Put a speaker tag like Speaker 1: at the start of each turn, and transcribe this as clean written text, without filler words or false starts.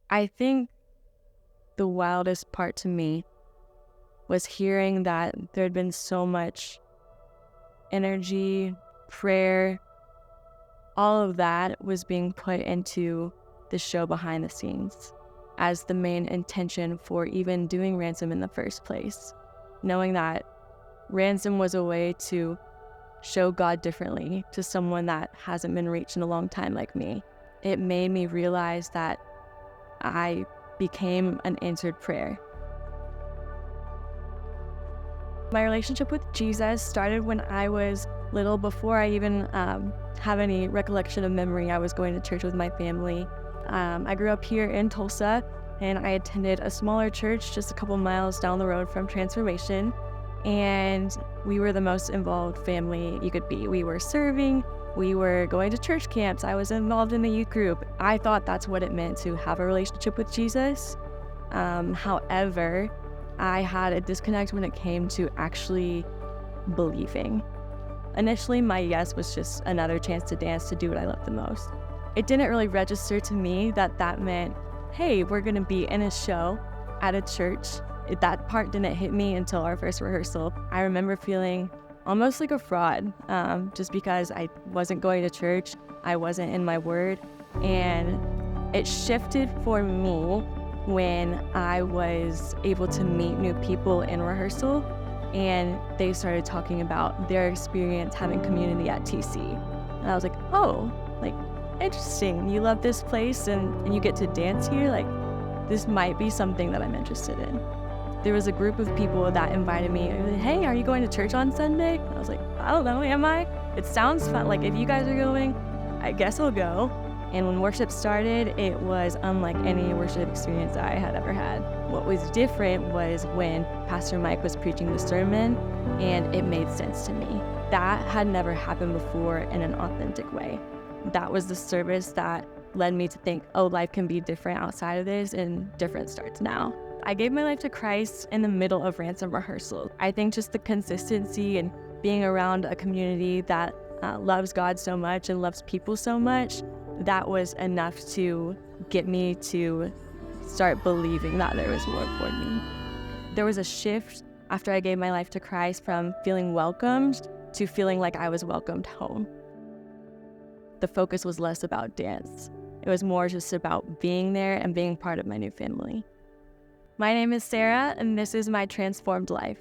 Speaker 1: I think the wildest part to me was hearing that there had been so much energy, prayer, all of that was being put into the show behind the scenes as the main intention for even doing Ransom in the first place. Knowing that Ransom was a way to show God differently to someone that hasn't been reached in a long time like me. It made me realize that I became an answered prayer. My relationship with Jesus started when I was little. Before I even have any recollection of memory, I was going to church with my family. I grew up here in Tulsa, and I attended a smaller church just a couple miles down the road from Transformation. And we were the most involved family you could be. We were serving, we were going to church camps, I was involved in the youth group. I thought that's what it meant to have a relationship with Jesus. However, I had a disconnect when it came to actually believing. Initially, my yes was just another chance to dance, to do what I love the most. It didn't really register to me that that meant, hey, we're gonna be in a show at a church. That part didn't hit me until our first rehearsal. I remember feeling almost like a fraud, just because I wasn't going to church, I wasn't in my word, and it shifted for me when I was able to meet new people in rehearsal, and they started talking about their experience having community at TC. And I was like, oh, like, interesting, you love this place and you get to dance here? Like, this might be something that I'm interested in. There was a group of people that invited me, hey, are you going to church on Sunday? I was like, I don't know, am I? It sounds fun, like if you guys are going, I guess I'll go. And when worship started, it was unlike any worship experience I had ever had. What was different was when Pastor Mike was preaching the sermon, and it made sense to me. That had never happened before in an authentic way. That was the service that led me to think, oh, life can be different outside of this, and different starts now. I gave my life to Christ in the middle of Ransom rehearsal. I think just the consistency and being around a community that loves God so much and loves people so much, that was enough to get me to start believing that there was more for me. There was a shift after I gave my life to Christ from feeling welcomed to feeling like I was welcomed home. The focus was less about dance. It was more just about being there and being part of my new family. My name is Sarah, and this is my transformed life.